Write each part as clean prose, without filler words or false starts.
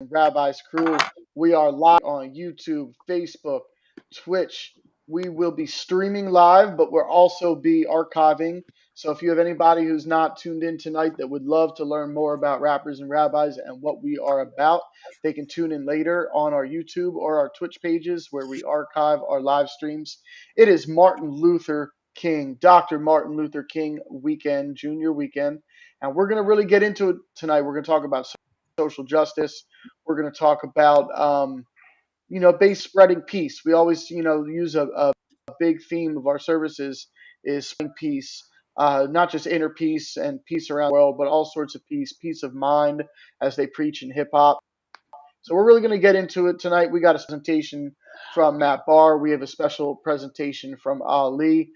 Rabbis crew. We are live on YouTube, Facebook, Twitch. We will be streaming live, but we'll also be archiving. So if you have anybody who's not tuned in tonight that would love to learn more about rappers and rabbis and what we are about, they can tune in later on our YouTube or our Twitch pages where we archive our live streams. It is Martin Luther King, Dr. Martin Luther King weekend, Junior weekend. And we're going to really get into it tonight. We're going to talk about social justice. We're going to talk about, base spreading peace. We always, use a big theme of our services is spreading peace, not just inner peace and peace around the world, but all sorts of peace, peace of mind, as they preach in hip hop. So we're really going to get into it tonight. We got a presentation from Matt Barr. We have a special presentation from Ali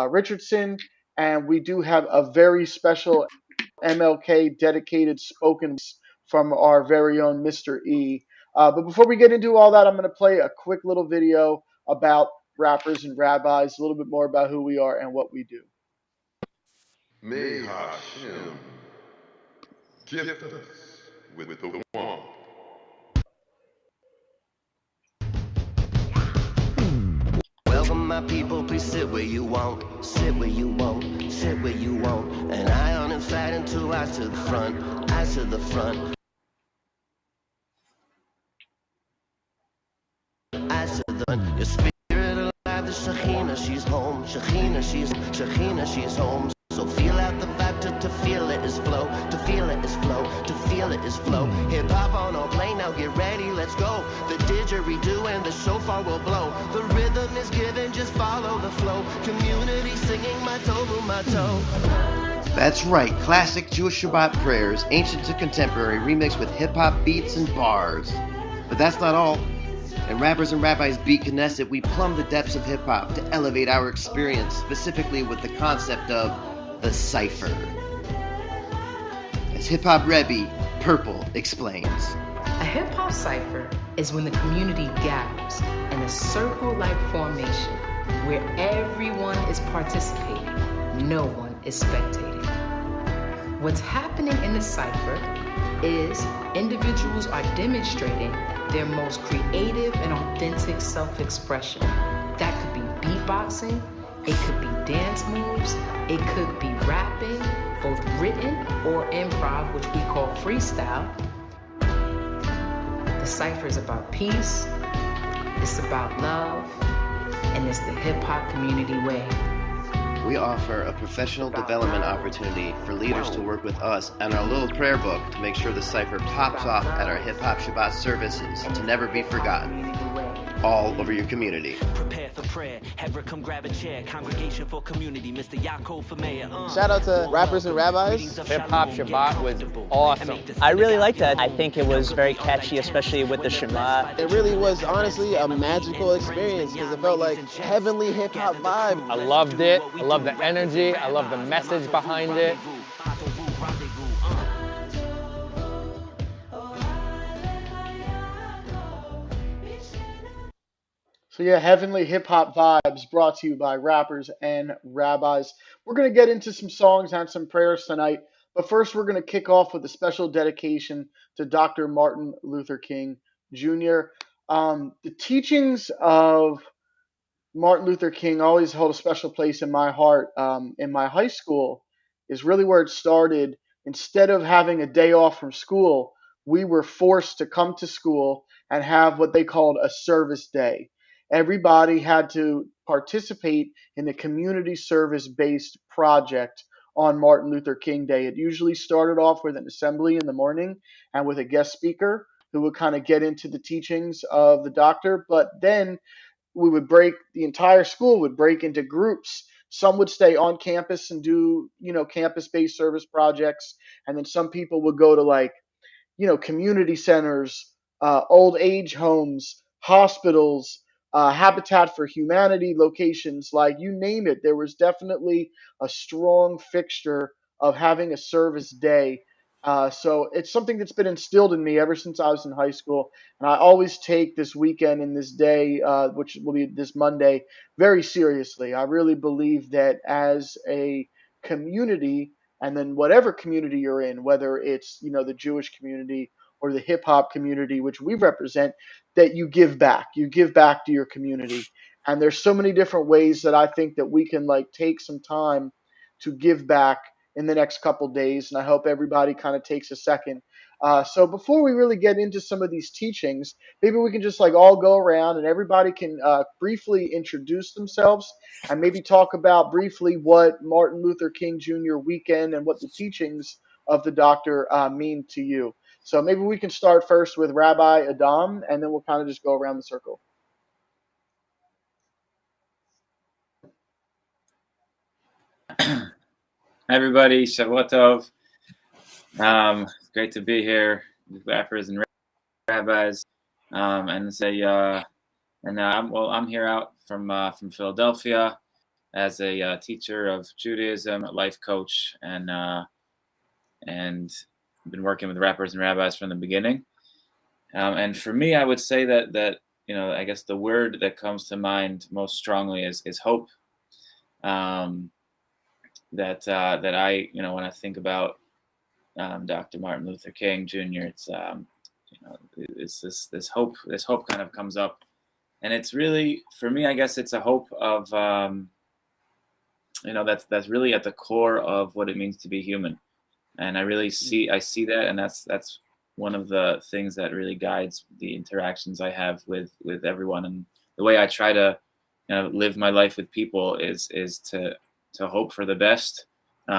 Richardson, and we do have a very special MLK dedicated spoken from our very own Mr. E. But before we get into all that, I'm going to play a quick little video about rappers and rabbis, a little bit more about who we are and what we do. May Hashem gift us with the warmth. Welcome, my people, please sit where you want, sit where you want, sit where you want. And I on inside and two eyes to the front, eyes to the front. Eyes to the front. Your spirit alive, the Shekhinah, she's home. Shekhinah, she's home. So feel out the vibe to feel it is flow, to feel it is flow, to feel it is flow. Hip hop on our plane, now get ready, let's go. The didgeridoo and the shofar will blow. The rhythm is given, just follow the flow. Community singing my toe, my toe. That's right, classic Jewish Shabbat prayers, ancient to contemporary, remixed with hip-hop beats and bars. But that's not all. In Rappers and Rabbis Beat Knesset, we plumb the depths of hip-hop to elevate our experience, specifically with the concept of the Cypher. As hip-hop Rebbe, Purple, explains. A hip-hop cipher is when the community gathers in a circle-like formation where everyone is participating, no one is spectating. What's happening in the cipher is individuals are demonstrating their most creative and authentic self-expression. That could be beatboxing, it could be dance moves, it could be rapping, both written or improv, which we call freestyle. The cipher is about peace, it's about love, and it's the hip-hop community way. We offer a professional development opportunity for leaders to work with us and our little prayer book to make sure the cipher pops off at our Hip Hop Shabbat services to never be forgotten. All over your community. Prepare for prayer. Hebra, come grab a chair. Congregation for community. Mr. Yaakov for mayor. Shout out to Rappers and Rabbis. Hip Hop Shabbat was awesome. I really liked that. I think it was very catchy, especially with the Shema. It really was honestly a magical experience because it felt like heavenly hip hop vibe. I loved it. I love the energy. I love the message behind it. So yeah, Heavenly Hip Hop Vibes brought to you by Rappers and Rabbis. We're going to get into some songs and some prayers tonight, but first we're going to kick off with a special dedication to Dr. Martin Luther King Jr. The teachings of Martin Luther King always hold a special place in my heart. In my high school is really where it started. Instead of having a day off from school, we were forced to come to school and have what they called a service day. Everybody had to participate in a community service-based project on Martin Luther King Day. It usually started off with an assembly in the morning and with a guest speaker who would kind of get into the teachings of the doctor. But then the entire school would break into groups. Some would stay on campus and do, campus-based service projects. And then some people would go to community centers, old age homes, hospitals, Habitat for Humanity locations, like you name it. There was definitely a strong fixture of having a service day. So it's something that's been instilled in me ever since I was in high school. And I always take this weekend and this day, which will be this Monday, very seriously. I really believe that as a community, and then whatever community you're in, whether it's, the Jewish community or the hip hop community, which we represent, that you give back. You give back to your community. And there's so many different ways that I think that we can like take some time to give back in the next couple days. And I hope everybody kind of takes a second. So before we really get into some of these teachings, maybe we can just like all go around and everybody can briefly introduce themselves and maybe talk about briefly what Martin Luther King Jr. weekend and what the teachings of the doctor mean to you. So maybe we can start first with Rabbi Adam, and then we'll kind of just go around the circle. Hi everybody, Shavua Tov. Great to be here with rappers and rabbis, and say, I'm here out from Philadelphia as a teacher of Judaism, a life coach, and been working with rappers and rabbis from the beginning. And for me, I would say that I guess the word that comes to mind most strongly is hope. That I, when I think about Dr. Martin Luther King Jr., it's this hope kind of comes up, and it's really, for me, I guess it's a hope of that's really at the core of what it means to be human, and I see that, and that's one of the things that really guides the interactions I have with everyone, and the way I try to live my life with people is to hope for the best,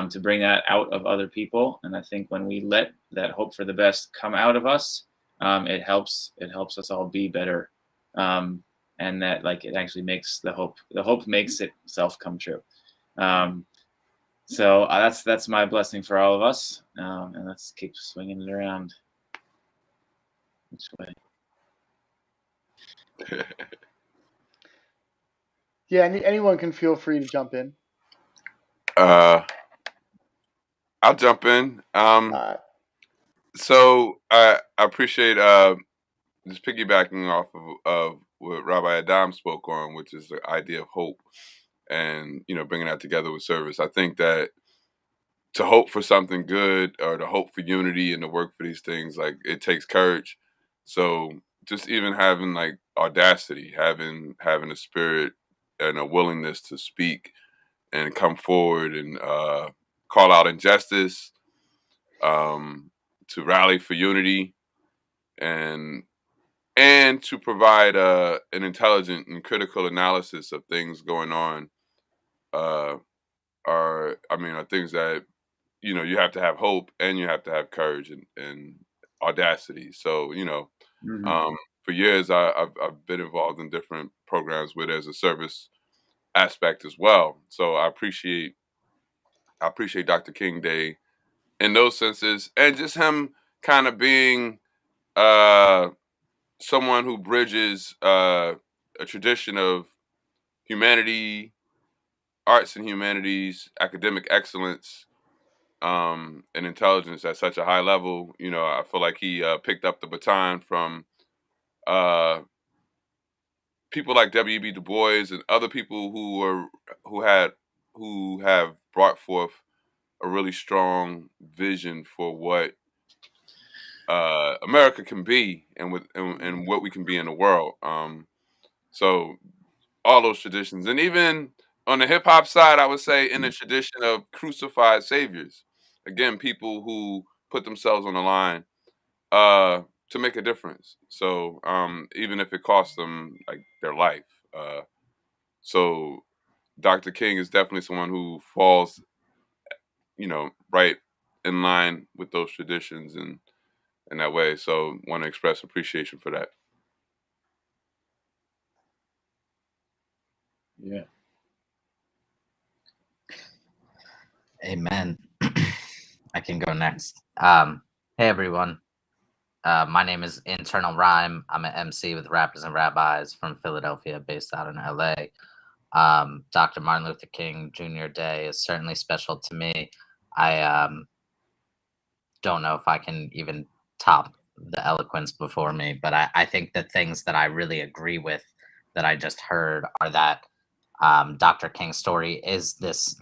to bring that out of other people. And I think when we let that hope for the best come out of us, it helps us all be better. And that it actually makes the hope makes itself come true. So that's my blessing for all of us. And let's keep swinging it around. Which way? Yeah, anyone can feel free to jump in. I'll jump in. So I appreciate just piggybacking off of what Rabbi Adam spoke on, which is the idea of hope, and bringing that together with service. I think that to hope for something good, or to hope for unity and to work for these things, it takes courage. So just even having audacity, having a spirit and a willingness to speak and come forward and call out injustice, to rally for unity, and to provide an intelligent and critical analysis of things going on, are things that you have to have hope, and you have to have courage and audacity. So for years I've been involved in different programs where there's a service aspect as well. So I appreciate Dr. King Day in those senses, and just him kind of being someone who bridges a tradition of humanity, arts and humanities, academic excellence, and intelligence at such a high level. I feel like he picked up the baton from people like W.E.B. Du Bois and other people who have brought forth a really strong vision for what America can be, and what we can be in the world. So all those traditions, and even on the hip hop side, I would say in the tradition of crucified saviors, again, people who put themselves on the line to make a difference. So even if it costs them their life. So Dr. King is definitely someone who falls, right in line with those traditions and in that way. So want to express appreciation for that. Yeah. Amen. I can go next. Hey everyone. My name is Internal Rhyme. I'm an MC with Rappers and Rabbis from Philadelphia, based out in LA. Dr. Martin Luther King Jr. Day is certainly special to me. I don't know if I can even top the eloquence before me, but I think the things that I really agree with that I just heard are that Dr. King's story is this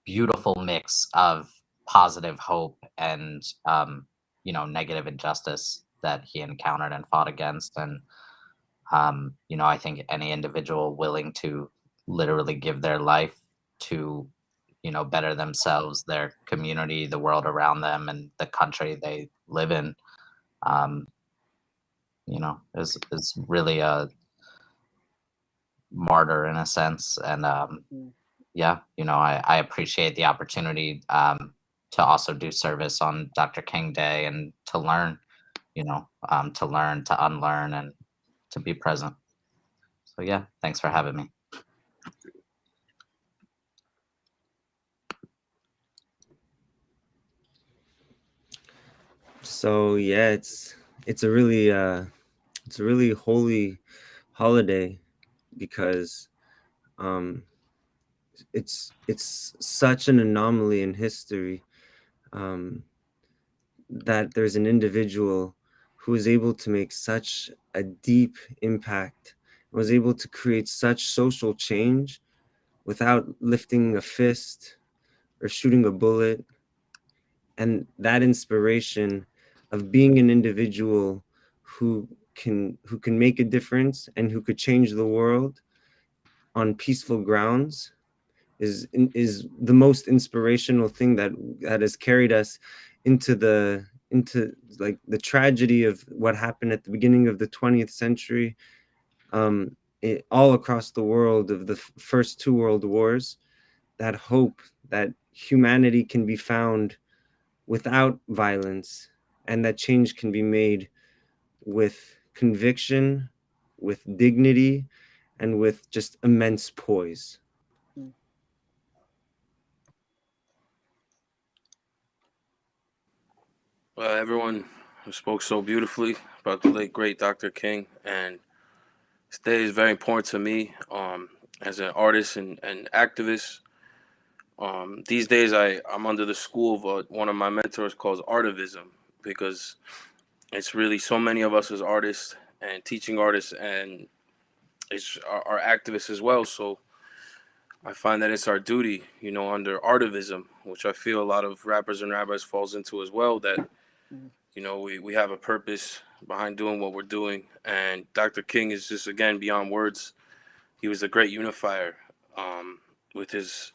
beautiful mix of positive hope and negative injustice that he encountered and fought against. And I think any individual willing to literally give their life to better themselves, their community, the world around them, and the country they live in, is really a martyr in a sense. And I appreciate the opportunity to also do service on Dr. King Day and to learn, to learn, to unlearn, and to be present. So yeah, thanks for having me. So yeah, it's a really holy holiday because it's such an anomaly in history that there's an individual who was able to make such a deep impact, was able to create such social change without lifting a fist or shooting a bullet. And that inspiration of being an individual who can make a difference and who could change the world on peaceful grounds is the most inspirational thing that has carried us into the tragedy of what happened at the beginning of the 20th century, all across the world, of the first two world wars. That hope that humanity can be found without violence, and that change can be made with conviction, with dignity, and with just immense poise. Everyone who spoke so beautifully about the late great Dr. King, and this day is very important to me as an artist and activist. These days I'm under the school of one of my mentors called Artivism, because it's really so many of us as artists and teaching artists, and it's our activists as well. So I find that it's our duty, under artivism, which I feel a lot of rappers and rabbis falls into as well, that we have a purpose behind doing what we're doing. And Dr. King is just, again, beyond words. He was a great unifier with his,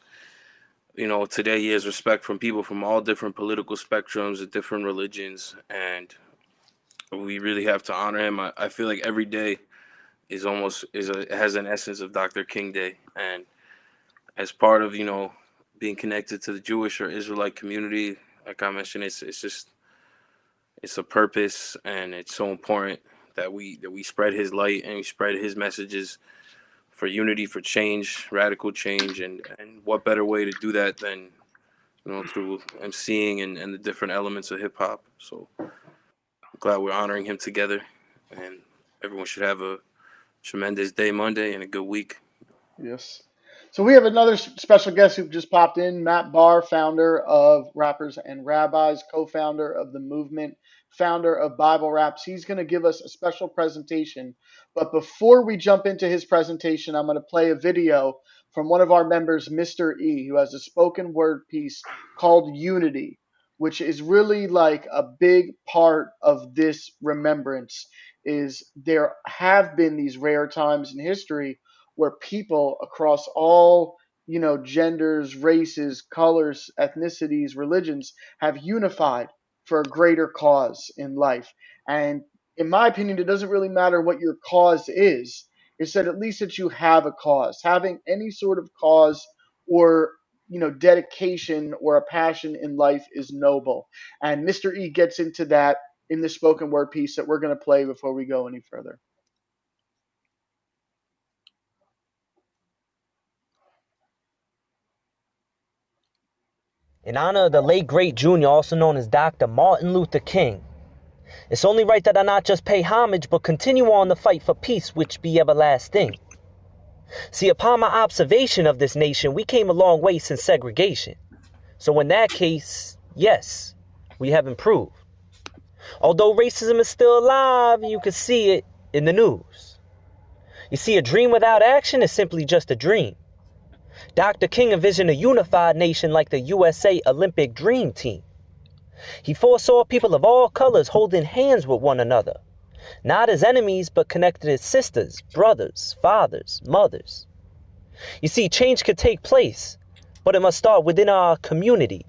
today he has respect from people from all different political spectrums and different religions. And we really have to honor him. I feel like every day has an essence of Dr. King Day. And as part of, being connected to the Jewish or Israelite community, like I mentioned, it's a purpose, and it's so important that we spread his light and we spread his messages for unity, for change, radical change. And what better way to do that than through emceeing and the different elements of hip hop. So I'm glad we're honoring him together, and everyone should have a tremendous day Monday and a good week. Yes. So we have another special guest who just popped in, Matt Barr, founder of Rappers and Rabbis, co-founder of the movement, founder of Bible Raps. He's going to give us a special presentation. But before we jump into his presentation, I'm going to play a video from one of our members, Mr. E, who has a spoken word piece called Unity, which is really like a big part of this remembrance. Is there have been these rare times in history where people across all, genders, races, colors, ethnicities, religions have unified for a greater cause in life. And in my opinion, it doesn't really matter what your cause is. It's that at least that you have a cause. Having any sort of cause or dedication or a passion in life is noble. And Mr. E gets into that in the spoken word piece that we're going to play before we go any further. In honor of the late great Junior, also known as Dr. Martin Luther King, it's only right that I not just pay homage, but continue on the fight for peace, which be everlasting. See, upon my observation of this nation, we came a long way since segregation. So in that case, yes, we have improved. Although racism is still alive, you can see it in the news. You see, a dream without action is simply just a dream. Dr. King envisioned a unified nation like the USA Olympic Dream Team. He foresaw people of all colors holding hands with one another, not as enemies, but connected as sisters, brothers, fathers, mothers. You see, change could take place, but it must start within our community.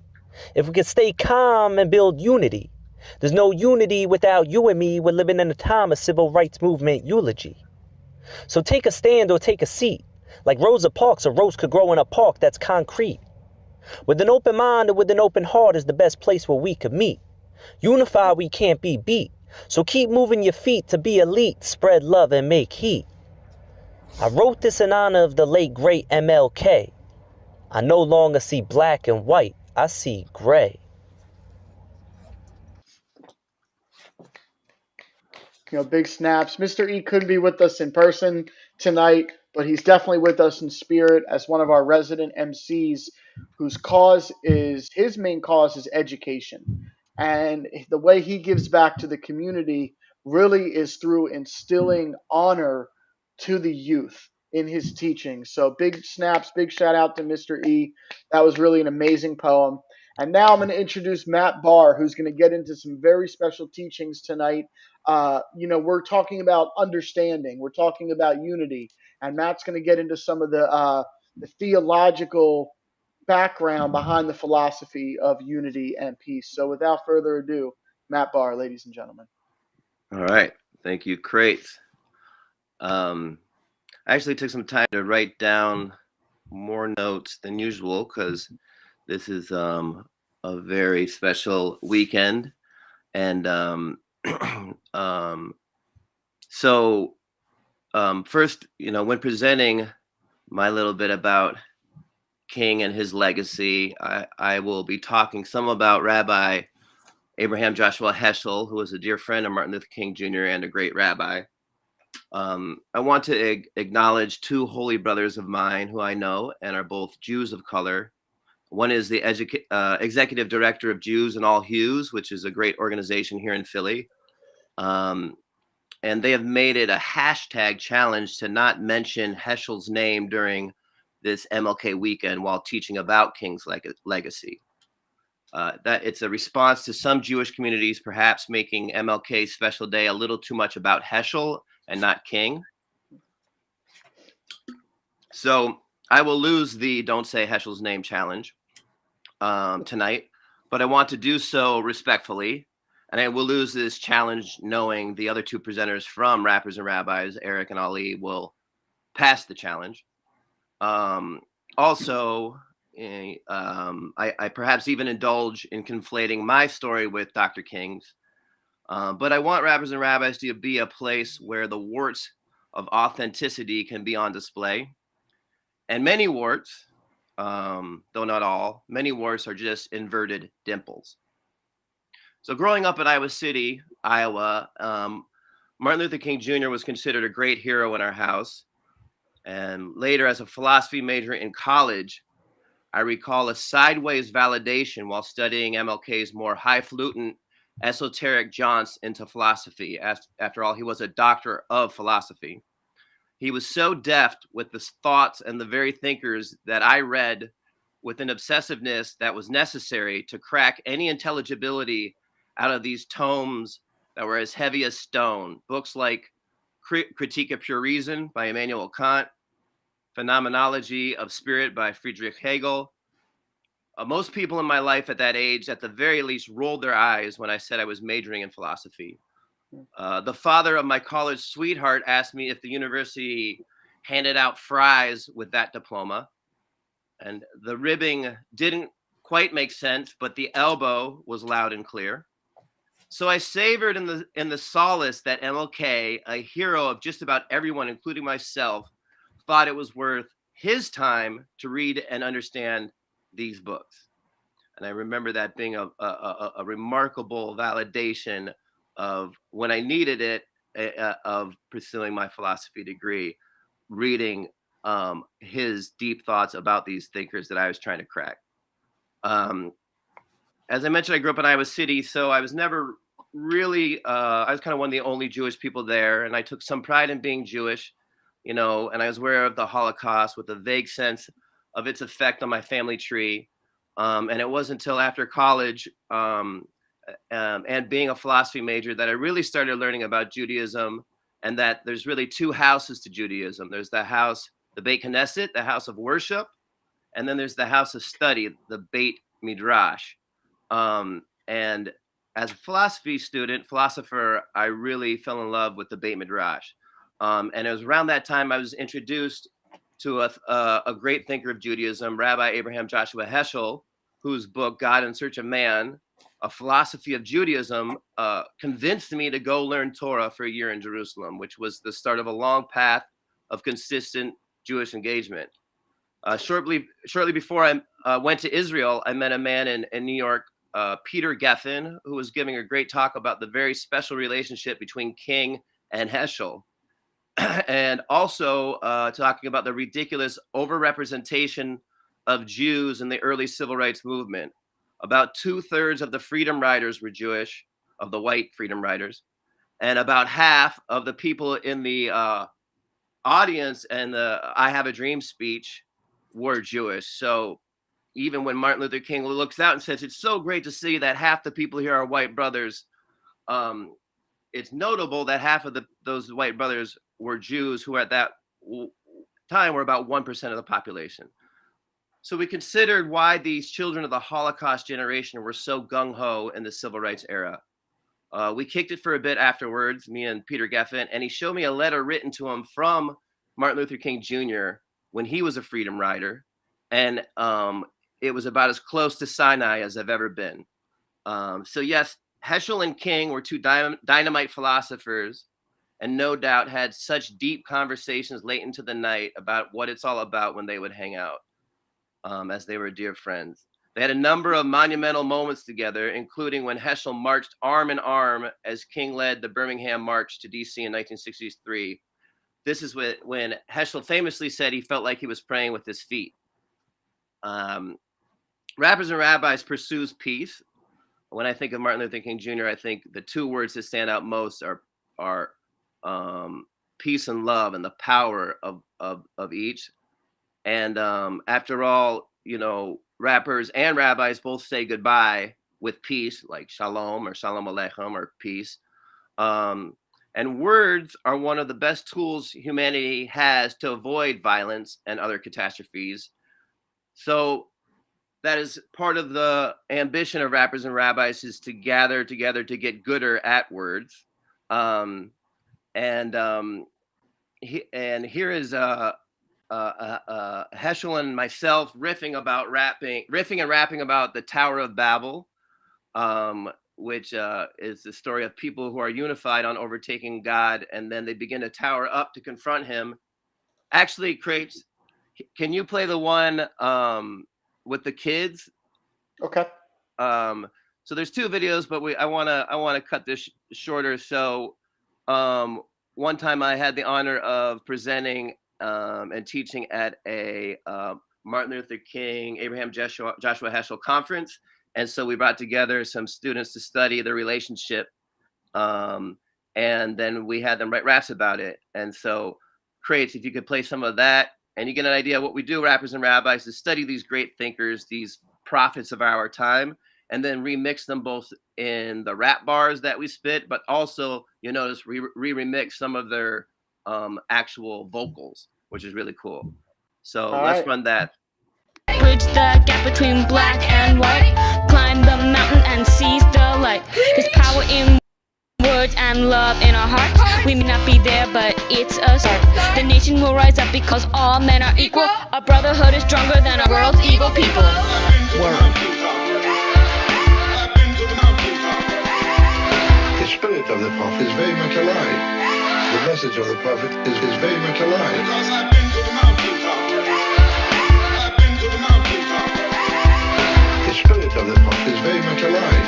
If we could stay calm and build unity, there's no unity without you and me. We're living in a time of civil rights movement eulogy. So take a stand or take a seat. Like Rosa Parks, a rose could grow in a park that's concrete. With an open mind and with an open heart is the best place where we could meet. Unified, we can't be beat. So keep moving your feet to be elite, spread love and make heat. I wrote this in honor of the late great MLK. I no longer see black and white, I see gray. Big snaps. Mr. E couldn't be with us in person tonight, but he's definitely with us in spirit as one of our resident MCs whose his main cause is education. And the way he gives back to the community really is through instilling honor to the youth in his teaching. So big snaps, big shout out to Mr. E. That was really an amazing poem. And now I'm going to introduce Matt Barr, who's going to get into some very special teachings tonight. We're talking about understanding, we're talking about unity, and Matt's going to get into some of the theological background behind the philosophy of unity and peace. So without further ado, Matt Barr, ladies and gentlemen. All right. Thank you, Crate. I actually took some time to write down more notes than usual because this is a very special weekend. And first, when presenting my little bit about King and his legacy, I will be talking some about Rabbi Abraham Joshua Heschel, who was a dear friend of Martin Luther King Jr. and a great rabbi. I want to acknowledge two holy brothers of mine who I know and are both Jews of color. One is the executive director of Jews in All Hues, which is a great organization here in Philly. And they have made it a hashtag challenge to not mention Heschel's name during this MLK weekend while teaching about King's legacy. That it's a response to some Jewish communities perhaps making MLK special day a little too much about Heschel and not King. So I will lose the Don't Say Heschel's Name challenge tonight, but I want to do so respectfully. And I will lose this challenge knowing the other two presenters from Rappers and Rabbis, Eric and Ali, will pass the challenge. Also, I perhaps even indulge in conflating my story with Dr. King's. But I want Rappers and Rabbis to be a place where the warts of authenticity can be on display. And many warts, though not all, many warts are just inverted dimples. So growing up in Iowa City, Iowa, Martin Luther King Jr. was considered a great hero in our house. And later, as a philosophy major in college, I recall a sideways validation while studying MLK's more highfalutin, esoteric jaunts into philosophy. After all, he was a doctor of philosophy. He was so deft with the thoughts and the very thinkers that I read with an obsessiveness that was necessary to crack any intelligibility out of these tomes that were as heavy as stone. Books like Critique of Pure Reason by Immanuel Kant, Phenomenology of Spirit by Friedrich Hegel. Most people in my life at that age, at the very least, rolled their eyes when I said I was majoring in philosophy. The father of my college sweetheart asked me if the university handed out fries with that diploma. And the ribbing didn't quite make sense, but the elbow was loud and clear. So I savored in the solace that MLK, a hero of just about everyone, including myself, thought it was worth his time to read and understand these books. And I remember that being a remarkable validation of when I needed it, of pursuing my philosophy degree, reading his deep thoughts about these thinkers that I was trying to crack. As I mentioned, I grew up in Iowa City, so I was never really, I was kind of one of the only Jewish people there, and I took some pride in being Jewish, and I was aware of the Holocaust with a vague sense of its effect on my family tree. And it wasn't until after college and being a philosophy major that I really started learning about Judaism, and that there's really two houses to Judaism. There's the Beit Knesset, the house of worship, and then there's the house of study, the Beit Midrash. And as a philosopher, I really fell in love with the Beit Midrash. And it was around that time I was introduced to a great thinker of Judaism, Rabbi Abraham Joshua Heschel, whose book, God in Search of Man, A Philosophy of Judaism, convinced me to go learn Torah for a year in Jerusalem, which was the start of a long path of consistent Jewish engagement. Shortly before I went to Israel, I met a man in New York, Peter Geffen, who was giving a great talk about the very special relationship between King and Heschel. And also talking about the ridiculous overrepresentation of Jews in the early civil rights movement. About 2/3 of the freedom riders were Jewish, of the white freedom riders, and about half of the people in the audience and the I Have a Dream speech were Jewish. So even when Martin Luther King looks out and says, it's so great to see that half the people here are white brothers, it's notable that half of those white brothers were Jews, who at that time were about 1% of the population. So we considered why these children of the Holocaust generation were so gung-ho in the civil rights era. We kicked it for a bit afterwards, me and Peter Geffen, and he showed me a letter written to him from Martin Luther King Jr. when he was a freedom rider. And it was about as close to Sinai as I've ever been. So yes, Heschel and King were two dynamite philosophers, and no doubt had such deep conversations late into the night about what it's all about when they would hang out, as they were dear friends. They had a number of monumental moments together, including when Heschel marched arm in arm as King led the Birmingham March to DC in 1963. This is when Heschel famously said he felt like he was praying with his feet. Rappers and Rabbis pursues peace. When I think of Martin Luther King Jr., I think the two words that stand out most are peace and love, and the power of each. And after all, rappers and rabbis both say goodbye with peace, like shalom or shalom aleichem or peace. And words are one of the best tools humanity has to avoid violence and other catastrophes. So that is part of the ambition of rappers and rabbis, is to gather together to get gooder at words. And here is Heschel and myself riffing and rapping about the Tower of Babel, which is the story of people who are unified on overtaking God, and then they begin to tower up to confront him. Actually, Crepes, can you play the one with the kids? Okay. So there's two videos, but I wanna cut this shorter. So one time I had the honor of presenting and teaching at a Martin Luther King, Abraham Joshua Heschel conference. And so we brought together some students to study the relationship. And then we had them write raps about it. And so, Crates, if you could play some of that, and you get an idea of what we do, rappers and rabbis, is study these great thinkers, these prophets of our time, and then remix them both in the rap bars that we spit, but also, you notice, remix some of their actual vocals, which is really cool. So let's run that. Bridge the gap between black and white, climb the mountain and seize the light. There's power in words and love in our hearts. We may not be there, but it's a start. The nation will rise up because all men are equal. Our brotherhood is stronger than our world's evil people. The spirit of the prophet is very much alive. The message of the prophet is very much alive. Because I've been to the mountaintop. I've been to the mountaintop. The spirit of the prophet is very much alive.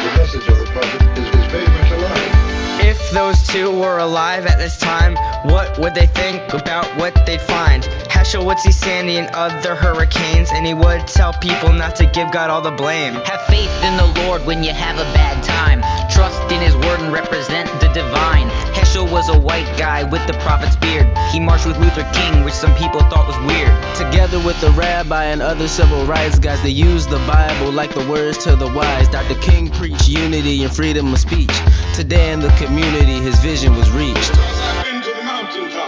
The message of the prophet is very much alive. If those two were alive at this time, what would they think about what they'd find? Heschel would see Sandy and other hurricanes, and he would tell people not to give God all the blame. Have faith in the Lord when you have a bad time. Trust in his word and represent the divine. Heschel was a white guy with the prophet's beard. He marched with Luther King, which some people thought was weird. Together together with the rabbi and other civil rights guys. They use the Bible like the words to the wise. Dr. King preached unity and freedom of speech. Today in the community, his vision was reached. I've been to the mountaintop.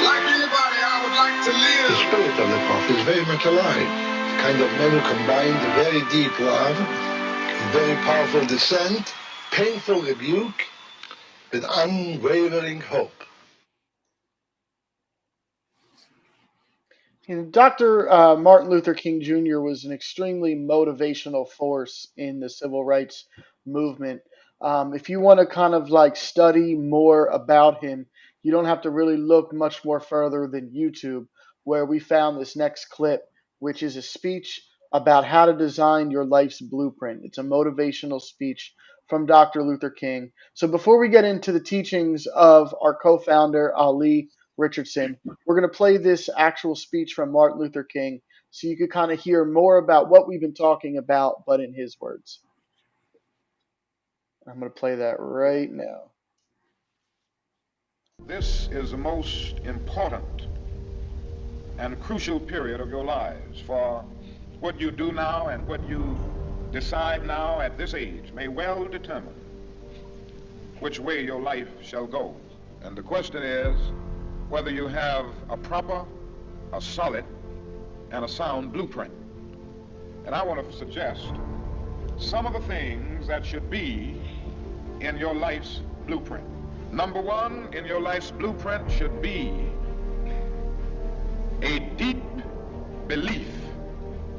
Like anybody, I would like to live. The spirit of the prophet is very much alive. The kind of men who combine the very deep love, very powerful dissent, painful rebuke, with unwavering hope. Dr. Martin Luther King Jr. was an extremely motivational force in the civil rights movement. If you want to kind of like study more about him, you don't have to really look much more further than YouTube, where we found this next clip, which is a speech about how to design your life's blueprint. It's a motivational speech from Dr. Luther King. So before we get into the teachings of our co-founder, Ali Richardson, we're going to play this actual speech from Martin Luther King so you could kind of hear more about what we've been talking about, but in his words. I'm going to play that right now. This is the most important and crucial period of your lives, for what you do now and what you decide now at this age may well determine which way your life shall go. And the question is whether you have a proper, a solid, and a sound blueprint. And I want to suggest some of the things that should be in your life's blueprint. Number one in your life's blueprint should be a deep belief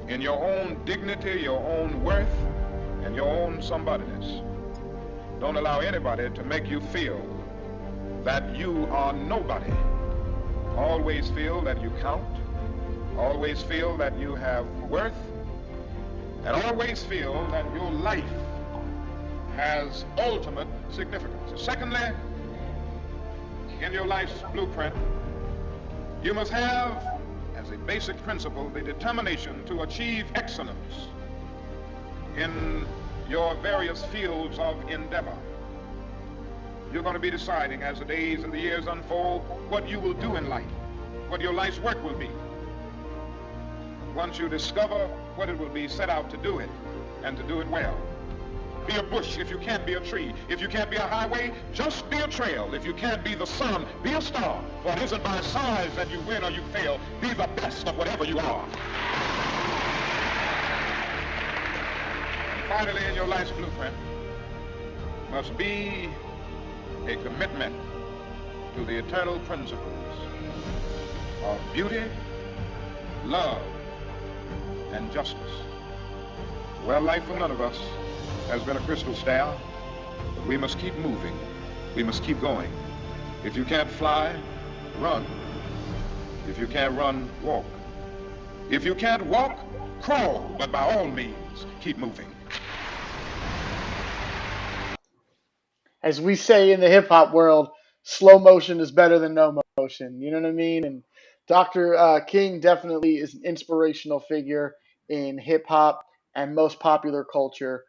in your own dignity, your own worth, and your own somebodyness. Don't allow anybody to make you feel that you are nobody. Always feel that you count. Always feel that you have worth. And always feel that your life has ultimate significance. Secondly, in your life's blueprint, you must have, as a basic principle, the determination to achieve excellence in your various fields of endeavor. You're going to be deciding as the days and the years unfold what you will do in life, what your life's work will be. Once you discover what it will be, set out to do it, and to do it well. Be a bush if you can't be a tree. If you can't be a highway, just be a trail. If you can't be the sun, be a star. For it isn't by size that you win or you fail. Be the best of whatever you are. And finally, in your life's blueprint must be a commitment to the eternal principles of beauty, love, and justice. Well, life for none of us has been a crystal stair, but we must keep moving. We must keep going. If you can't fly, run. If you can't run, walk. If you can't walk, crawl, but by all means, keep moving. As we say in the hip-hop world, slow motion is better than no motion. You know what I mean? And Dr. King definitely is an inspirational figure in hip-hop and most popular culture.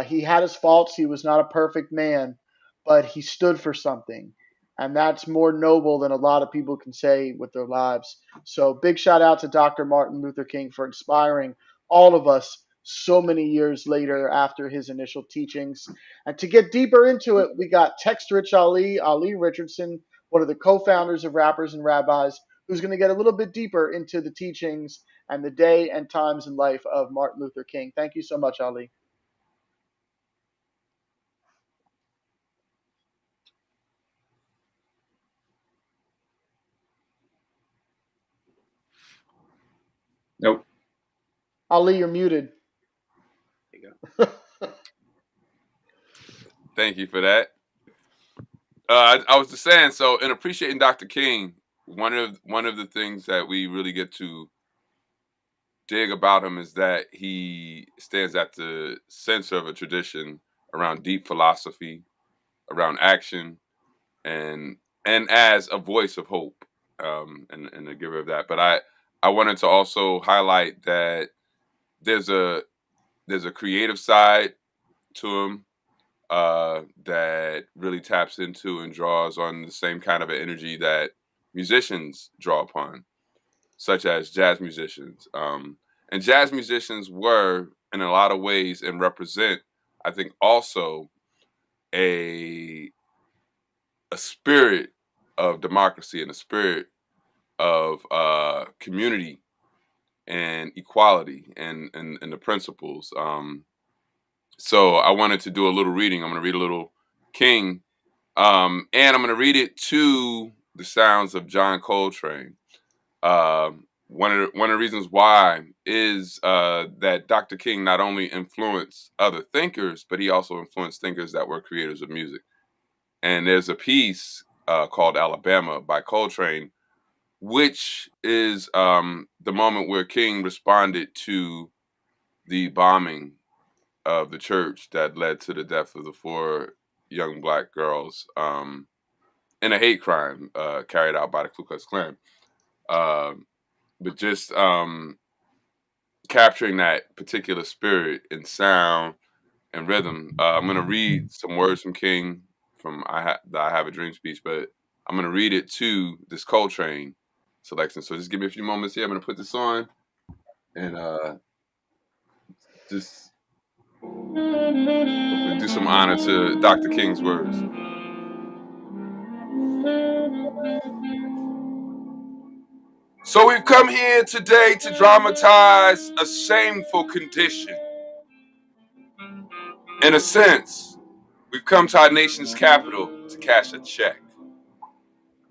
He had his faults. He was not a perfect man, but he stood for something. And that's more noble than a lot of people can say with their lives. So big shout out to Dr. Martin Luther King for inspiring all of us so many years later after his initial teachings. And to get deeper into it, we got Text Rich Ali, Ali Richardson, one of the co-founders of Rappers and Rabbis, who's going to get a little bit deeper into the teachings and the day and times in life of Martin Luther King. Thank you so much, Ali. Nope. Ali, you're muted. There you go. Thank you for that. I was just saying, so in appreciating Dr. King, one of the things that we really get to dig about him is that he stands at the center of a tradition around deep philosophy, around action, and as a voice of hope, and a giver of that. But I wanted to also highlight that there's a creative side to him that really taps into and draws on the same kind of an energy that musicians draw upon. such as jazz musicians. And jazz musicians were, in a lot of ways, and represent, I think, also a spirit of democracy and a spirit of community and equality and the principles. So I wanted to do a little reading. I'm going to read a little King, and I'm going to read it to the sounds of John Coltrane. One of the reasons why is that Dr. King not only influenced other thinkers, but he also influenced thinkers that were creators of music. And there's a piece called Alabama by Coltrane, which is the moment where King responded to the bombing of the church that led to the death of the 4 young black girls in a hate crime carried out by the Ku Klux Klan. But just capturing that particular spirit and sound and rhythm. I'm going to read some words from King from the I Have a Dream speech, but I'm going to read it to this Coltrane selection. So just give me a few moments here. I'm going to put this on and just hopefully do some honor to Dr. King's words. So we've come here today to dramatize a shameful condition. In a sense, we've come to our nation's capital to cash a check.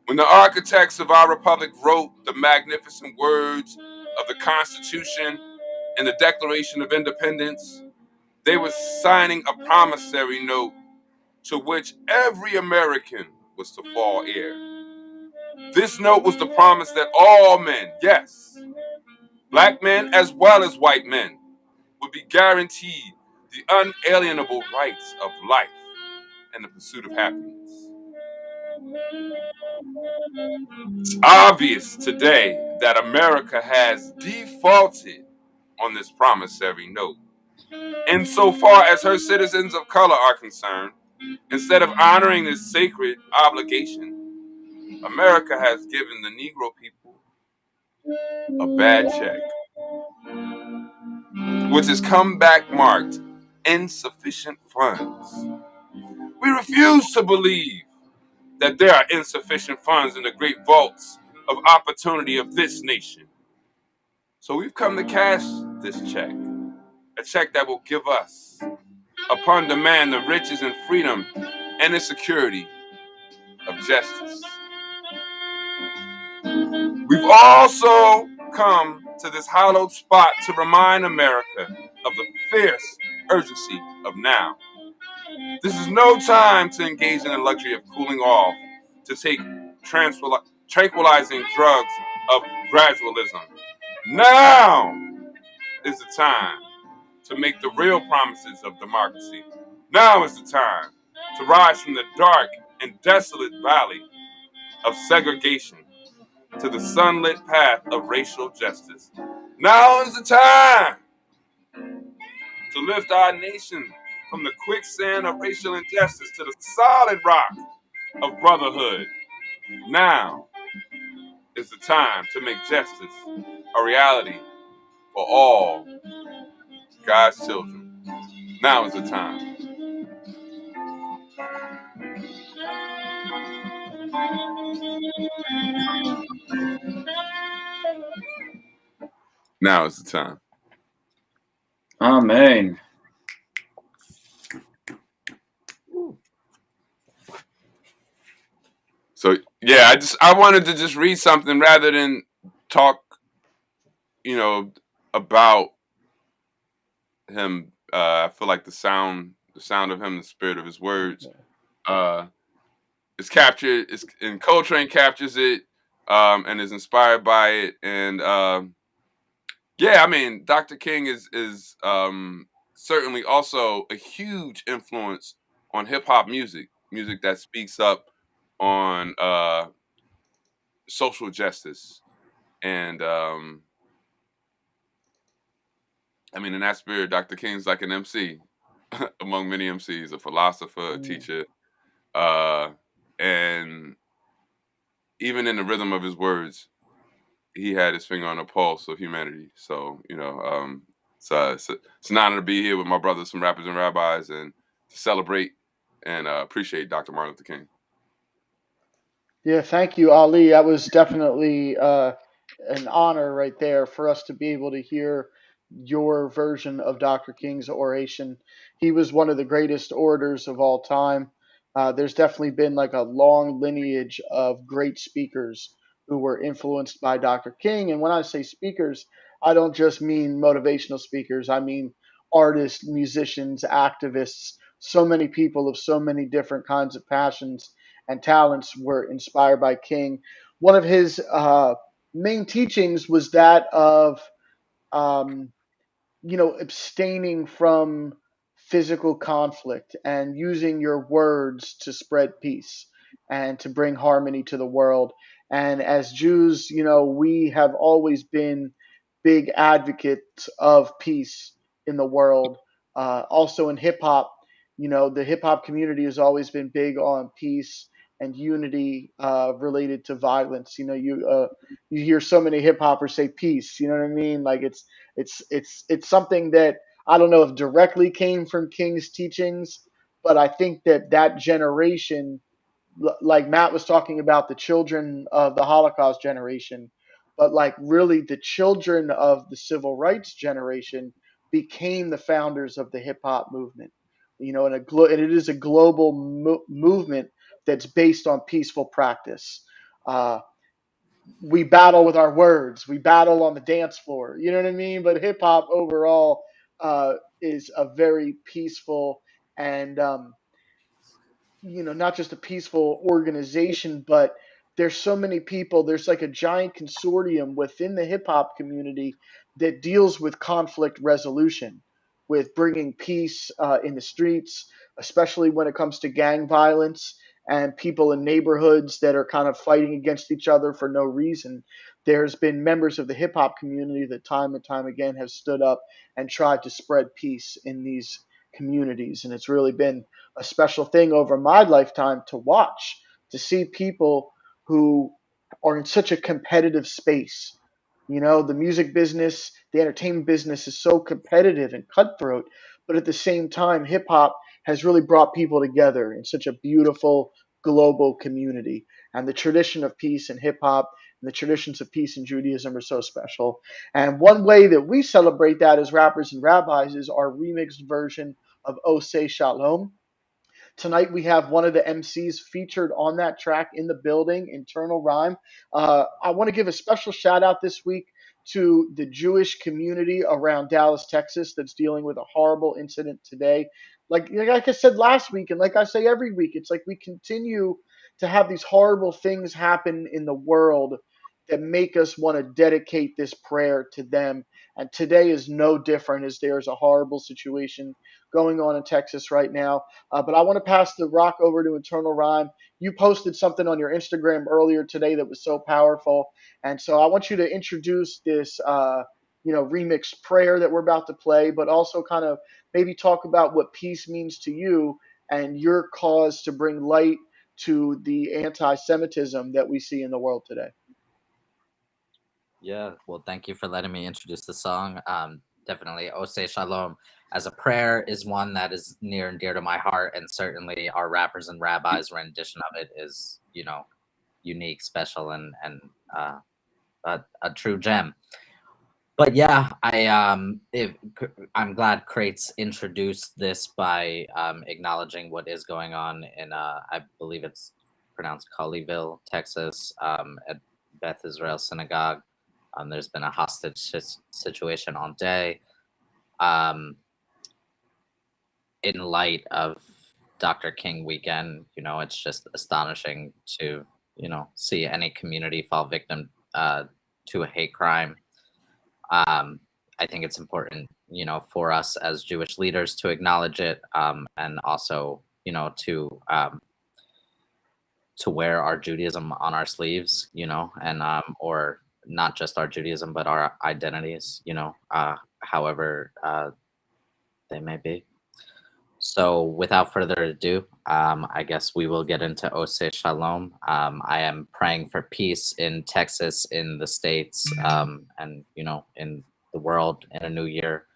When the architects of our republic wrote the magnificent words of the Constitution and the Declaration of Independence, they were signing a promissory note to which every American was to fall heir. This note was the promise that all men, yes, black men as well as white men, would be guaranteed the unalienable rights of life and the pursuit of happiness. It's obvious today that America has defaulted on this promissory note. Insofar as her citizens of color are concerned, instead of honoring this sacred obligation, America has given the Negro people a bad check, which has come back marked insufficient funds. We refuse to believe that there are insufficient funds in the great vaults of opportunity of this nation. So we've come to cash this check, a check that will give us, upon demand, the riches and freedom and the security of justice. We've also come to this hallowed spot to remind America of the fierce urgency of now. This is no time to engage in the luxury of cooling off, to take tranquilizing drugs of gradualism. Now is the time to make the real promises of democracy. Now is the time to rise from the dark and desolate valley of segregation to the sunlit path of racial justice. Now is the time to lift our nation from the quicksand of racial injustice to the solid rock of brotherhood. Now is the time to make justice a reality for all God's children. Now is the time. Now is the time. Amen. So yeah, I wanted to just read something rather than talk, about him. I feel like the sound of him, the spirit of his words, is captured. And Coltrane captures it, and is inspired by it. And yeah, I mean, Dr. King is certainly also a huge influence on hip hop music that speaks up on social justice. And I mean, in that spirit, Dr. King's like an MC among many MCs, a philosopher, a teacher, and even in the rhythm of his words, he had his finger on the pulse of humanity. So it's an honor to be here with my brothers, some rappers and rabbis, and to celebrate and appreciate Dr. Martin Luther King. Yeah, thank you, Ali. That was definitely an honor right there for us to be able to hear your version of Dr. King's oration. He was one of the greatest orators of all time. There's definitely been like a long lineage of great speakers who were influenced by Dr. King. And when I say speakers, I don't just mean motivational speakers, I mean artists, musicians, activists, so many people of so many different kinds of passions and talents were inspired by King. One of his main teachings was that of um, abstaining from physical conflict and using your words to spread peace and to bring harmony to the world. And as Jews, we have always been big advocates of peace in the world. Also in hip hop, the hip hop community has always been big on peace and unity related to violence. You hear so many hip hoppers say peace. You know what I mean? Like it's something that I don't know if directly came from King's teachings, but I think that generation, like Matt was talking about the children of the Holocaust generation, but like really the children of the civil rights generation became the founders of the hip hop movement. And it is a global movement that's based on peaceful practice. Uh, we battle with our words. We battle on the dance floor. You know what I mean? But hip hop overall is a very peaceful and not just a peaceful organization, but there's so many people. There's like a giant consortium within the hip hop community that deals with conflict resolution, with bringing peace in the streets, especially when it comes to gang violence and people in neighborhoods that are kind of fighting against each other for no reason. There's been members of the hip hop community that time and time again have stood up and tried to spread peace in these communities. And it's really been a special thing over my lifetime to watch, to see people who are in such a competitive space. The music business, the entertainment business is so competitive and cutthroat, but at the same time, hip hop has really brought people together in such a beautiful global community. And the tradition of peace in hip hop and the traditions of peace in Judaism are so special. And one way that we celebrate that as rappers and rabbis is our remixed version of Ose Shalom. Tonight we have one of the MCs featured on that track in the building, Internal Rhyme. I want to give a special shout out this week to the Jewish community around Dallas, Texas, that's dealing with a horrible incident today. Like I said last week, and like I say every week, it's like we continue to have these horrible things happen in the world that make us want to dedicate this prayer to them. And today is no different, as there's a horrible situation going on in Texas right now. But I want to pass the rock over to Internal Rhyme. You posted something on your Instagram earlier today that was so powerful, and so I want you to introduce this, remix prayer that we're about to play, but also kind of maybe talk about what peace means to you and your cause to bring light to the anti-Semitism that we see in the world today. Yeah, well, thank you for letting me introduce the song. Definitely, Oseh Shalom as a prayer is one that is near and dear to my heart, and certainly our rappers and rabbis rendition of it is, unique, special, and a true gem. But yeah, I'm glad Crates introduced this by acknowledging what is going on in I believe it's pronounced Colleyville, Texas, at Beth Israel Synagogue. There's been a hostage situation all day. In light of Dr. King weekend, it's just astonishing to, see any community fall victim to a hate crime. I think it's important, for us as Jewish leaders to acknowledge it, and also, to wear our Judaism on our sleeves, and or not just our Judaism, but our identities, however they may be. So without further ado, I guess we will get into Ose Shalom. I am praying for peace in Texas, in the States, and in the world in a new year,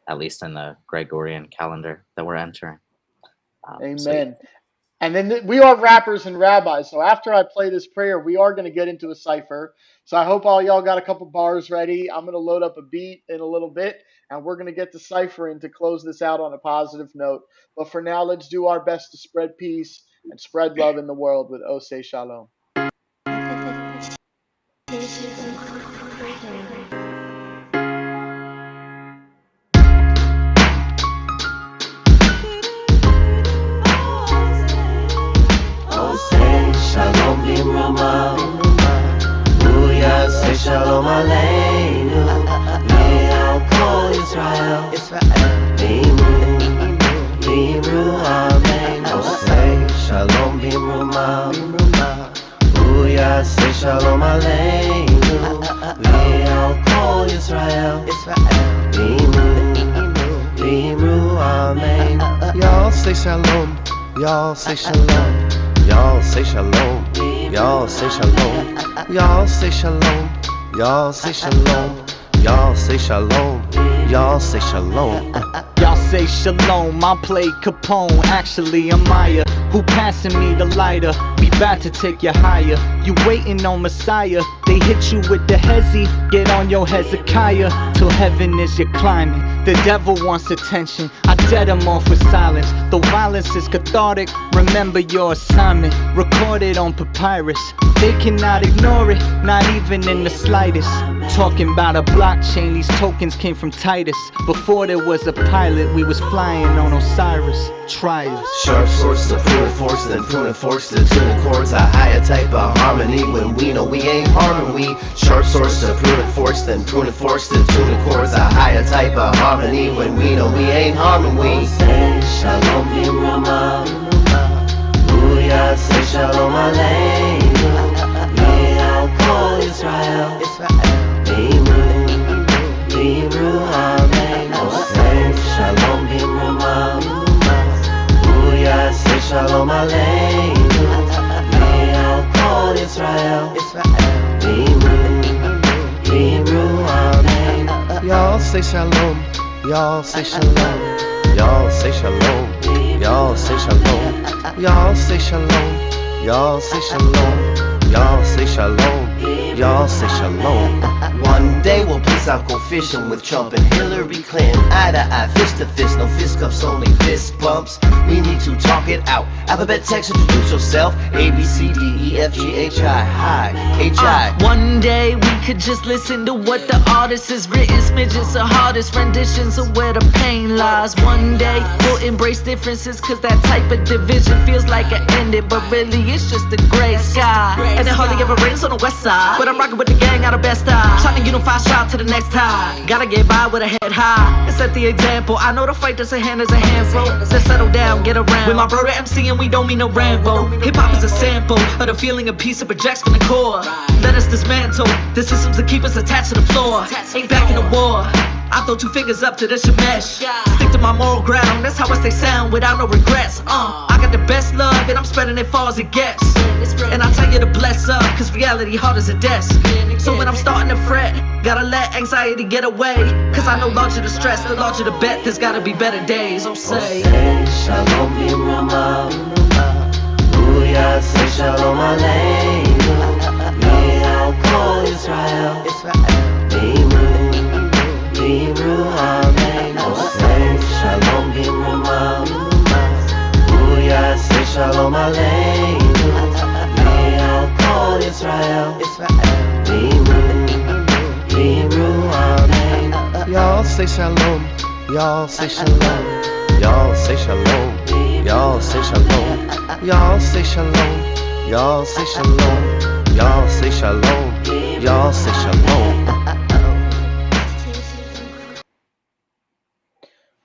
at least in the Gregorian calendar that we're entering. Amen. And then we are rappers and rabbis. So after I play this prayer, we are going to get into a cipher. So I hope all y'all got a couple bars ready. I'm going to load up a beat in a little bit, and we're going to get the cipher in to close this out on a positive note. But for now, let's do our best to spread peace and spread love in the world with Ose Shalom. Shalom Bimroma, Booyah, say Shalom Aleinu, Le'al Kol Yisrael, Bimru, Amen. Say Shalom Bimroma, Booyah, say Shalom Aleinu, Le'al Kol Yisrael, Bimru, Amen. Y'all say Shalom, y'all say Shalom. Y'all say shalom, y'all say shalom, y'all say shalom, y'all say shalom, y'all say shalom, y'all say shalom. Y'all say shalom, I play Capone, actually I'm Maya. Who passing me the lighter? We bout to take you higher. You waiting on Messiah, they hit you with the hezi. Get on your Hezekiah, till heaven is your climbing. The devil wants attention, I dead him off with silence. Though violence is cathartic, remember your assignment. Recorded on papyrus, they cannot ignore it, not even in the slightest. Talking about a blockchain, these tokens came from Titus. Before there was a pilot, we was flying on Osiris. Try us. Sharp source to prune and force, then prune and force to tune the chords. A higher type of harmony when we know we ain't harming we. Sharp source to prune and force, then prune and force to tune the chords. A higher type of harmony when we know we ain't harming we. Say Shalom Bimroma, Booyah, say Shalom Aleinu, Le'al Kol Yisrael, Bimru, Amen. Say Shalom Bimroma, Booyah, say Shalom Aleinu, Le'al Kol Yisrael, Bimru, Amen. Y'all say shalom, y'all say shalom, y'all say shalom, y'all say shalom, y'all say shalom, y'all say shalom, y'all say shalom, y'all say shalom. One day we'll peace out, go fishing with Trump and Hillary Clinton. Eye to eye, fist to fist, no fist cuffs, only fist bumps. We need to talk it out. Alphabet text, introduce yourself. A, B, C, D, E, F, G, H, I. Hi, H, I. One day we could just listen to what the artist has written. Smidges the hardest renditions of where the pain lies. One day we'll embrace differences, cause that type of division feels like it ended, but really it's just a gray sky. And it hardly ever rains on the west side, but I'm rocking with the gang out of Best Eye. Trying to unify, shout to the next high. Gotta get by with a head high and set the example. I know the fight that's a hand is a handful. So settle down, get around. With my brother MC and we don't mean no Rambo. Hip hop is a sample of the feeling of peace it projects from the core. Let us dismantle the systems that keep us attached to the floor. Ain't back in the war. I throw two fingers up to the Shemesh. Stick to my moral ground, that's how I stay sound without no regrets. I got the best love and I'm spreading it far as it gets. And I tell you to bless up, cause reality hard as a desk. So when I'm starting to fret, gotta let anxiety get away. Cause I know larger the stress, the larger the bet, there's gotta be better days. Say Shalom Bimroma, Booyah, say Shalom Aleinu, Le'al Kol Yisrael, Bimru, Amen. Say Shalom Bimroma, Booyah, say Shalom Aleinu, Le'al Kol Yisrael, Bimru, Amen. Y'all say shalom, y'all say shalom, y'all say shalom, y'all say shalom, y'all say shalom, y'all say shalom, y'all say shalom, y'all say shalom.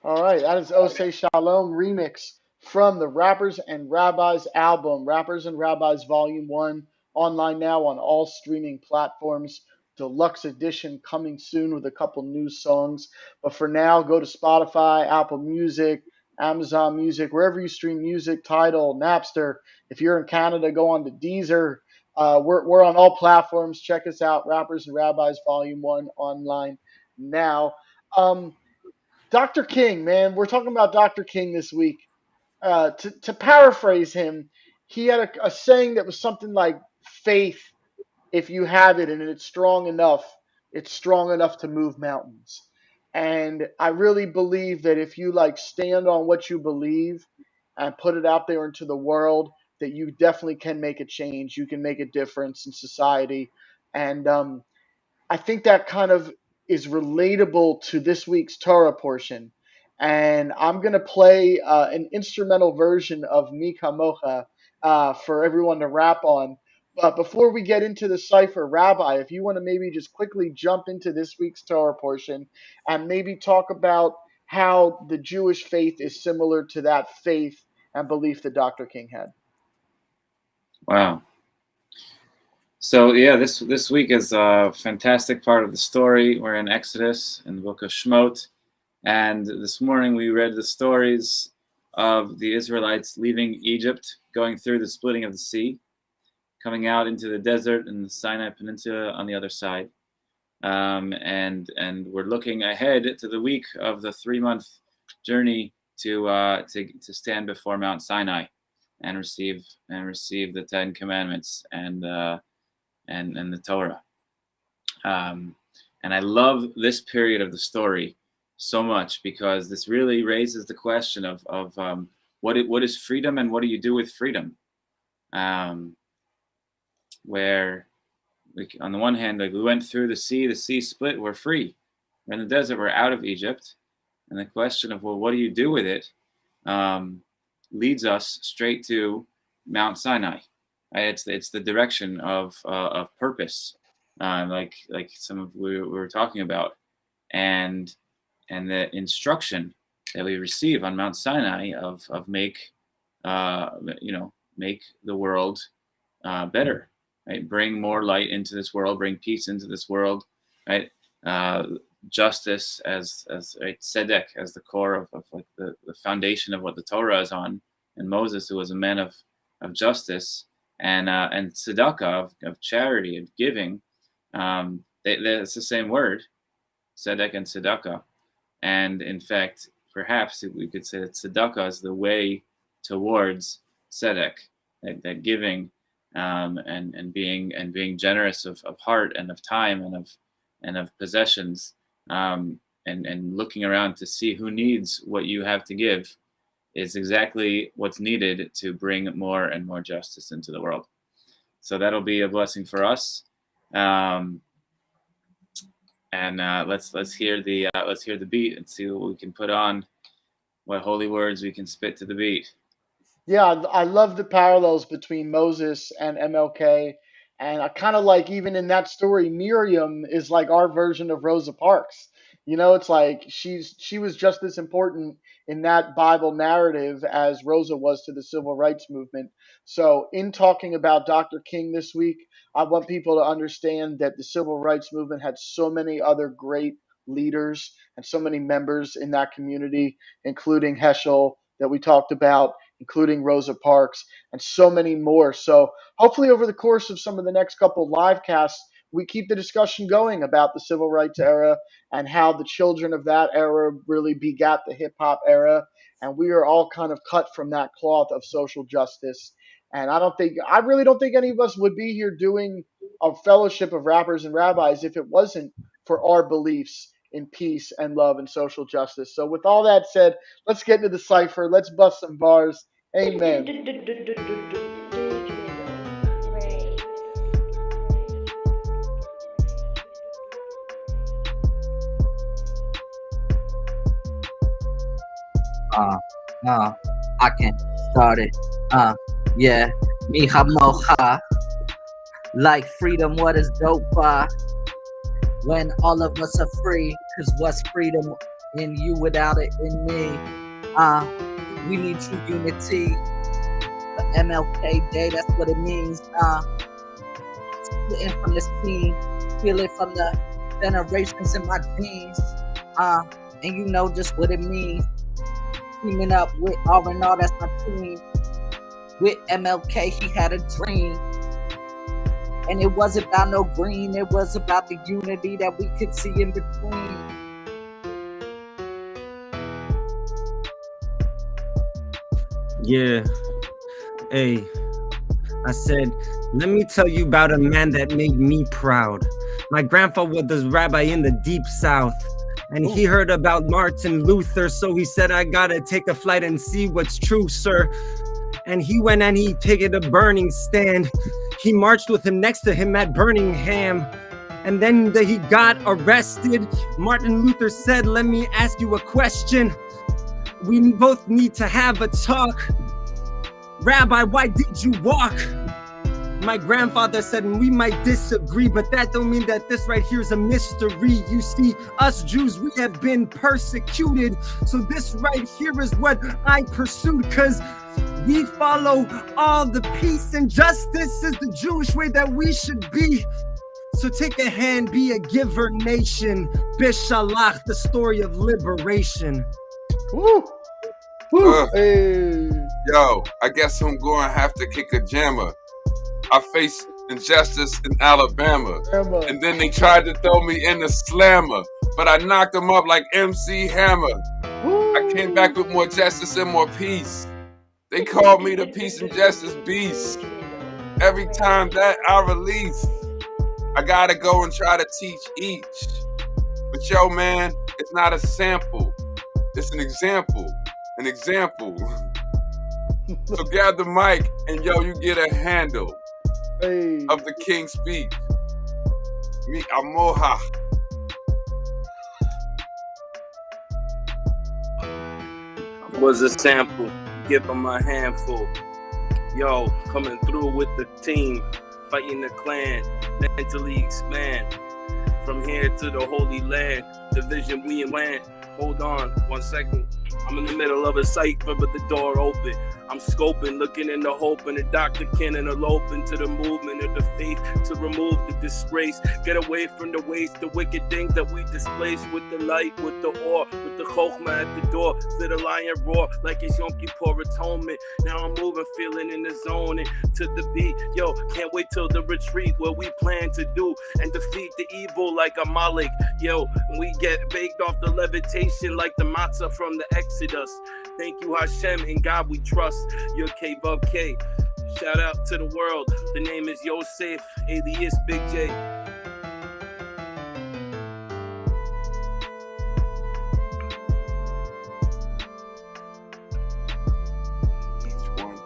All right, that is Ose Shalom remix from the Rappers and Rabbis album, Rappers and Rabbis Volume 1, online now on all streaming platforms. Deluxe edition coming soon with a couple new songs. But for now, go to Spotify, Apple Music, Amazon Music, wherever you stream music, Tidal, Napster. If you're in Canada, go on to Deezer. We're on all platforms. Check us out, Rappers and Rabbis Volume 1 online now. Dr. King, man, we're talking about Dr. King this week. To paraphrase him, he had a saying that was something like faith, if you have it and it's strong enough to move mountains. And I really believe that if you like stand on what you believe and put it out there into the world, that you definitely can make a change. You can make a difference in society. And I think that kind of is relatable to this week's Torah portion. And I'm going to play an instrumental version of Mi Kamocha for everyone to rap on. But before we get into the cipher, Rabbi, if you want to maybe just quickly jump into this week's Torah portion and maybe talk about how the Jewish faith is similar to that faith and belief that Dr. King had. Wow. So yeah, this week is a fantastic part of the story. We're in Exodus in the book of Shemot, and this morning we read the stories of the Israelites leaving Egypt, going through the splitting of the sea, coming out into the desert and the Sinai Peninsula on the other side, and we're looking ahead to the week of the 3-month journey to stand before Mount Sinai and receive the 10 Commandments and the Torah. And I love this period of the story so much because this really raises the question of what is freedom and what do you do with freedom? Where on the one hand, like we went through the sea split, we're free. We're in the desert, we're out of Egypt. And the question of, well, what do you do with it? Leads us straight to Mount Sinai. It's the direction of purpose, like some of we were talking about, and the instruction that we receive on Mount Sinai of make the world better, right? Bring more light into this world, bring peace into this world, right? Justice as right, tzedek as the core of like the foundation of what the Torah is on, and Moses, who was a man of justice. And tzedakah of charity, of giving, it's the same word, tzedek and tzedakah. And in fact, perhaps we could say that tzedakah is the way towards tzedek, that giving and being generous of heart and of time and of possessions, and looking around to see who needs what you have to give is exactly what's needed to bring more and more justice into the world. So that'll be a blessing for us. And let's hear the beat and see what we can put on, what holy words we can spit to the beat. Yeah, I love the parallels between Moses and MLK. And I kind of like, even in that story, Miriam is like our version of Rosa Parks. You know, it's like she was just as important in that Bible narrative as Rosa was to the civil rights movement. So in talking about Dr. King this week, I want people to understand that the civil rights movement had so many other great leaders and so many members in that community, including Heschel that we talked about, including Rosa Parks, and so many more. So hopefully over the course of some of the next couple live casts, we keep the discussion going about the civil rights era and how the children of that era really begat the hip hop era. And we are all kind of cut from that cloth of social justice. And I really don't think any of us would be here doing a fellowship of rappers and rabbis if it wasn't for our beliefs in peace and love and social justice. So with all that said, let's get into the cipher. Let's bust some bars. Amen. I can start it. Yeah, mi hamocha. Like freedom, what is dope by? When all of us are free, cause what's freedom in you without it in me? We need true unity. The MLK Day, that's what it means. Splitting from this team, feel it from the generations in my genes. And you know just what it means. teaming up with R&R, that's my team. With MLK, he had a dream. And it wasn't about no green, it was about the unity that we could see in between. Yeah. Hey, I said, let me tell you about a man that made me proud. My grandfather was a rabbi in the deep south, and he heard about Martin Luther, so he said, I gotta take a flight and see what's true, sir. And he went and he picked a burning stand. He marched with him next to him at Birmingham. And then he got arrested. Martin Luther said, let me ask you a question. We both need to have a talk. Rabbi, why did you walk? My grandfather said, we might disagree, but that don't mean that this right here is a mystery. You see, us Jews, we have been persecuted. So this right here is what I pursued, because we follow all the peace and justice is the Jewish way that we should be. So take a hand, be a giver nation. Bishalach, the story of liberation. Woo! Hey. Yo, I guess I'm going to have to kick a jammer. I faced injustice in Alabama, and then they tried to throw me in the slammer, but I knocked them up like MC Hammer. I came back with more justice and more peace. They called me the peace and justice beast. Every time that I release, I gotta go and try to teach each. But yo, man, it's not a sample. It's an example. An example. So grab the mic and yo, you get a handle of the King's speech. Mi amoha. Was a sample, give them a handful. Yo, coming through with the team, fighting the clan, mentally expand. From here to the Holy Land, the vision we went. Hold on, 1 second. I'm in the middle of a cypher, but the door open. I'm scoping, looking in the hope, and the Dr. Ken and eloping to the movement of the faith to remove the disgrace. Get away from the waste, the wicked things that we displace with the light, with the ore, with the chokhmah at the door. Feel the lion roar like it's Yom Kippur atonement. Now I'm moving, feeling in the zone and to the beat. Yo, can't wait till the retreat where we plan to do and defeat the evil like a Malik. Yo, we get baked off the levitation like the matzah from the Exodus. Thank you, Hashem, in God we trust. Your K Bub K. Shout out to the world. The name is Yosef, alias Big J.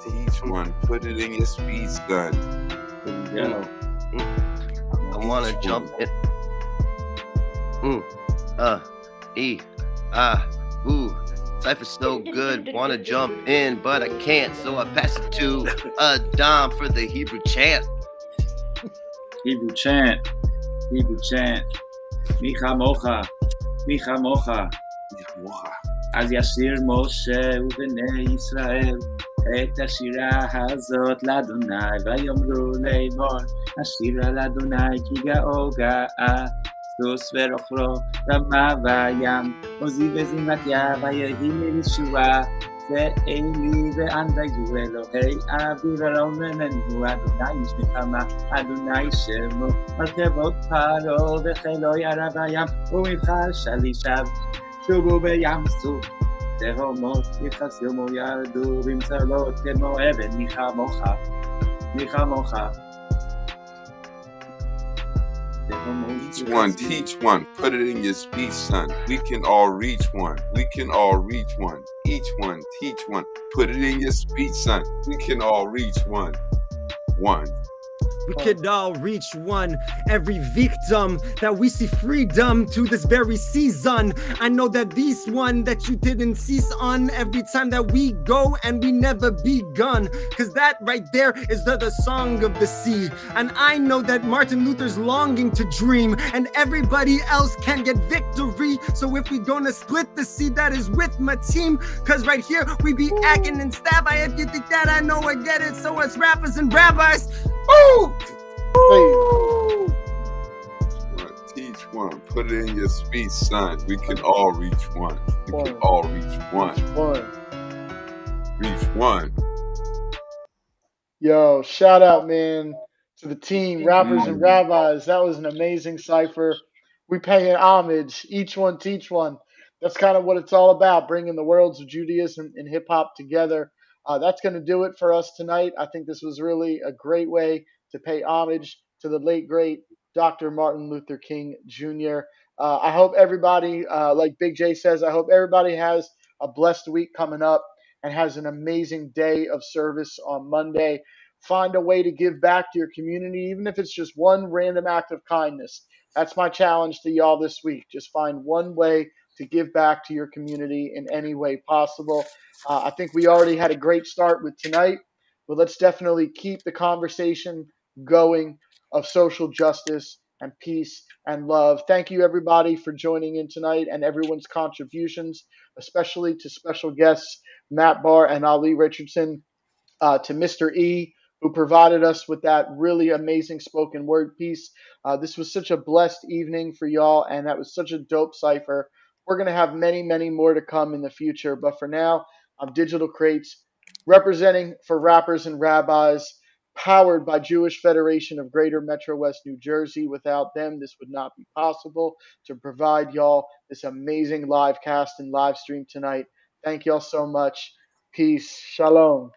Teach one. Put it in your speed gun. I want to jump in. Cypher's so good, want to jump in, but I can't, so I pass it to a Dom for the Hebrew chant. Hebrew chant. Micha mocha. אז ישיר משה ובני ישראל את השירה הזאת לאדוני, ויאמרו לאמור השירה לאדוני כי גאו גאה. סוס ורוכרו רמה וים, עוזי וזימתיה ויהי לישועה. זה אלי וענווהו אלוהי אבי ורוממנו, אדוני איש מלחמה, אדוני שמו, מרכבות פרעה וחילו ירב הים, ומבחר שלישיו שובו בים סוף. תהומות יחסימו ירדו במצלות כמו אבן. מיכה מוחה. Teach one, put it in your speech, son. We can all reach one. Each one, teach one, put it in your speech, son. We can all reach one. We could all reach one, every victim that we see freedom to this very season. I know that this one that you didn't cease on every time that we go and we never begun. Cause that right there is the song of the sea. And I know that Martin Luther's longing to dream and everybody else can get victory. So if we gonna split the seed, that is with my team. Cause right here we be acting and stab. If you think that I know I get it, so it's rappers and rabbis. Ooh! Teach one, put it in your speech, son. We can all reach one. Reach one. Yo, shout out, man, to the team, rappers and Mm. rabbis. That was an amazing cipher. We paying homage, each one teach one. That's kind of what it's all about, bringing the worlds of Judaism and hip hop together. That's going to do it for us tonight. I think this was really a great way to pay homage to the late, great Dr. Martin Luther King Jr. I hope everybody, like Big J says, I hope everybody has a blessed week coming up and has an amazing day of service on Monday. Find a way to give back to your community, even if it's just one random act of kindness. That's my challenge to y'all this week. Just find one way to give back to your community in any way possible. I think we already had a great start with tonight, but let's definitely keep the conversation going of social justice and peace and love. Thank you, everybody, for joining in tonight and everyone's contributions, especially to special guests Matt Barr and Ali Richardson, to Mr. E, who provided us with that really amazing spoken word piece. This was such a blessed evening for y'all, and that was such a dope cipher. We're going to have many, many more to come in the future, but for now, I'm Digital Crates, representing for rappers and rabbis, powered by Jewish Federation of Greater Metro West New Jersey. Without them, this would not be possible to provide y'all this amazing live cast and live stream tonight. Thank y'all so much. Peace. Shalom.